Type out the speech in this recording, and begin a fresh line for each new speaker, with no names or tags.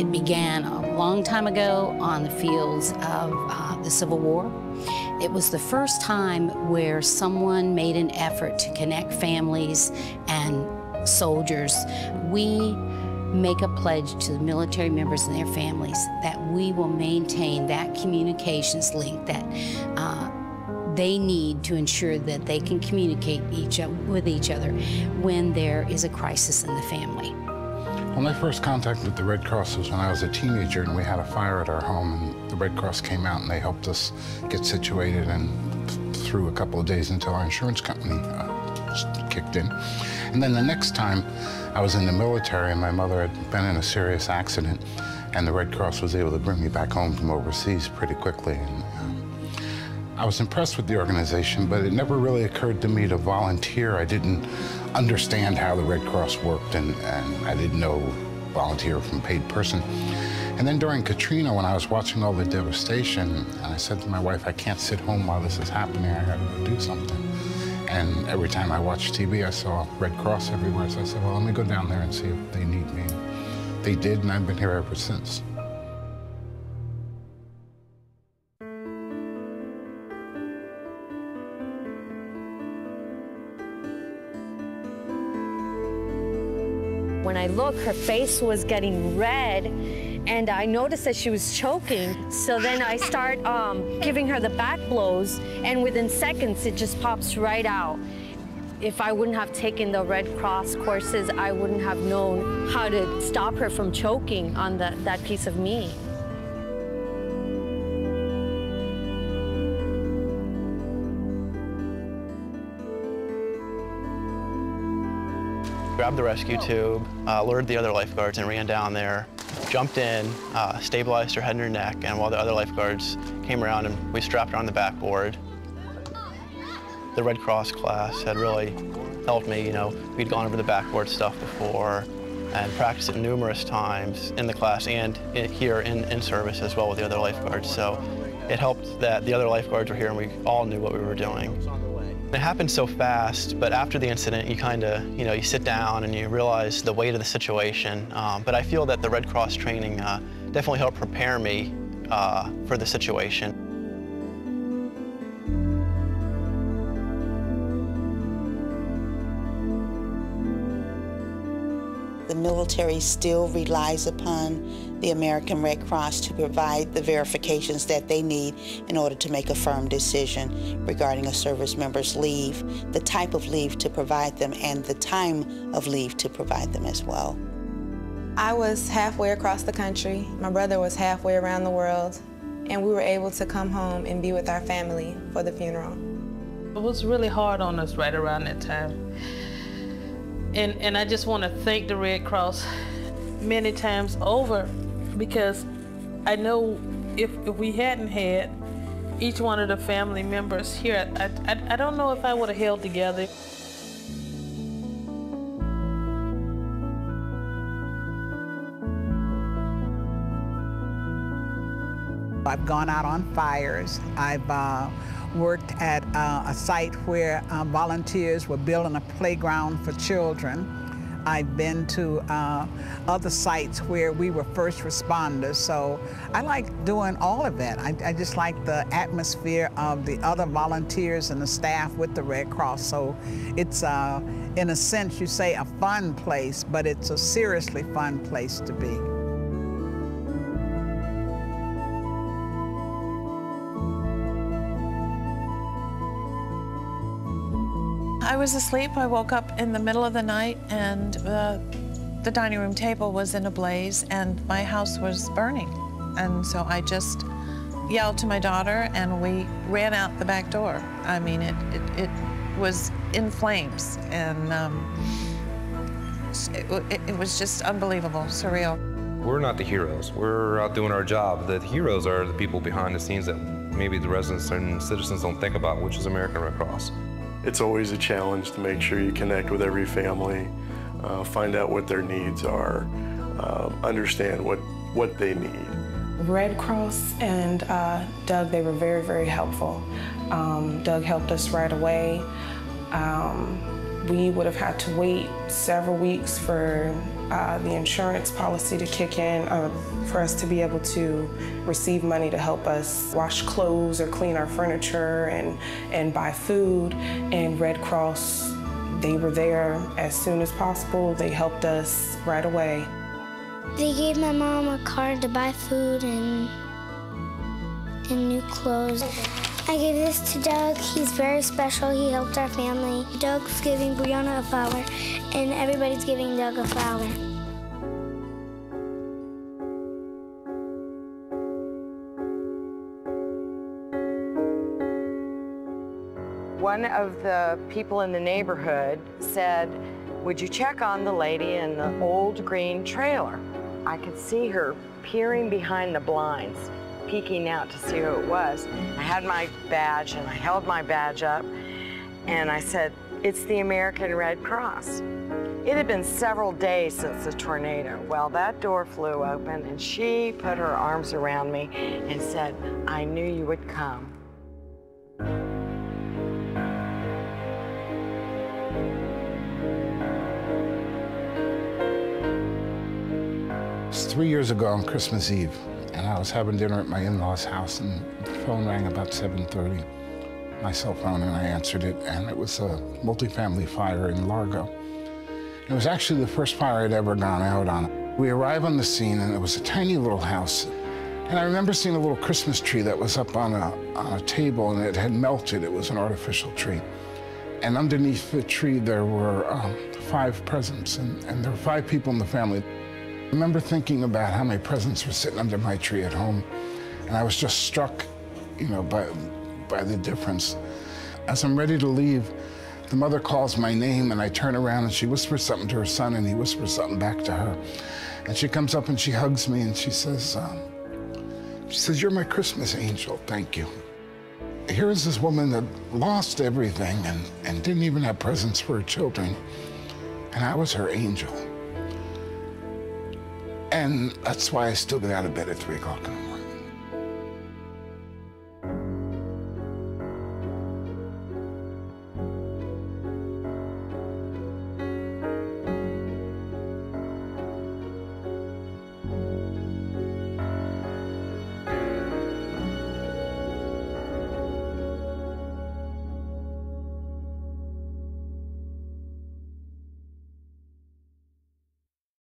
It began a long time ago on the fields of the Civil War. It was the first time where someone made an effort to connect families and soldiers. We make a pledge to the military members and their families that we will maintain that communications link that they need to ensure that they can communicate with each other when there is a crisis in the family.
Well, my first contact with the Red Cross was when I was a teenager and we had a fire at our home, and the Red Cross came out and they helped us get situated, and through a couple of days until our insurance company kicked in. And then the next time I was in the military and my mother had been in a serious accident, and the Red Cross was able to bring me back home from overseas pretty quickly. And I was impressed with the organization, but it never really occurred to me to volunteer. I didn't understand how the Red Cross worked, and I didn't know volunteer from paid person. And then during Katrina, when I was watching all the devastation, I said to my wife, I can't sit home while this is happening. I gotta go do something. And every time I watched TV, I saw Red Cross everywhere. So I said, well, let me go down there and see if they need me. They did, and I've been here ever since.
When I looked, her face was getting red, and I noticed that she was choking. So then I start giving her the back blows, and within seconds, it just pops right out. If I wouldn't have taken the Red Cross courses, I wouldn't have known how to stop her from choking on that piece of meat.
Grabbed the rescue tube, lured the other lifeguards and ran down there, jumped in, stabilized her head and her neck, and while the other lifeguards came around and we strapped her on the backboard. The Red Cross class had really helped me. You know, we'd gone over the backboard stuff before and practiced it numerous times in the class and here in service as well with the other lifeguards. So it helped that the other lifeguards were here and we all knew what we were doing. It happened so fast, but after the incident, you kind of, you sit down and you realize the weight of the situation. But I feel that the Red Cross training definitely helped prepare me for the situation.
The military still relies upon the American Red Cross to provide the verifications that they need in order to make a firm decision regarding a service member's leave, the type of leave to provide them, and the time of leave to provide them as well.
I was halfway across the country. My brother was halfway around the world, and we were able to come home and be with our family for the funeral.
It was really hard on us right around that time. And I just want to thank the Red Cross many times over, because I know if we hadn't had each one of the family members here, I don't know if I would have held together.
I've gone out on fires. I've worked at a site where volunteers were building a playground for children. I've been to other sites where we were first responders, so I like doing all of that. I just like the atmosphere of the other volunteers and the staff with the Red Cross, so it's, in a sense, you say a fun place, but it's a seriously fun place to be.
I was asleep. I woke up in the middle of the night, and the dining room table was in a blaze, and my house was burning. And so I just yelled to my daughter, and we ran out the back door. I mean, it was in flames, and it was just unbelievable, surreal.
We're not the heroes. We're out doing our job. The heroes are the people behind the scenes that maybe the residents and citizens don't think about, which is American Red Cross.
It's always a challenge to make sure you connect with every family, find out what their needs are, understand what they need.
Red Cross and Doug, they were very, very helpful. Doug helped us right away. We would have had to wait several weeks for the insurance policy to kick in, for us to be able to receive money to help us wash clothes or clean our furniture and buy food. And Red Cross, they were there as soon as possible. They helped us right away.
They gave my mom a card to buy food and new clothes. I gave this to Doug. He's very special. He helped our family. Doug's giving Brianna a flower, and everybody's giving Doug a flower.
One of the people in the neighborhood said, "Would you check on the lady in the old green trailer?" I could see her peering behind the blinds, peeking out to see who it was. I had my badge and I held my badge up and I said, "It's the American Red Cross." It had been several days since the tornado. Well, that door flew open and she put her arms around me and said, "I knew you would come."
It was 3 years ago on Christmas Eve, and I was having dinner at my in-laws' house, and the phone rang about 7:30, my cell phone, and I answered it, and it was a multifamily fire in Largo. It was actually the first fire I'd ever gone out on. We arrived on the scene, and it was a tiny little house, and I remember seeing a little Christmas tree that was up on a table, and it had melted. It was an artificial tree. And underneath the tree, there were 5 presents, and there were 5 people in the family. I remember thinking about how many presents were sitting under my tree at home, and I was just struck, you know, by the difference. As I'm ready to leave, the mother calls my name, and I turn around, and she whispers something to her son, and he whispers something back to her. And she comes up and she hugs me, and she says, "You're my Christmas angel, thank you." Here is this woman that lost everything and didn't even have presents for her children, and I was her angel. And that's why I still get out of bed at 3 o'clock in the morning.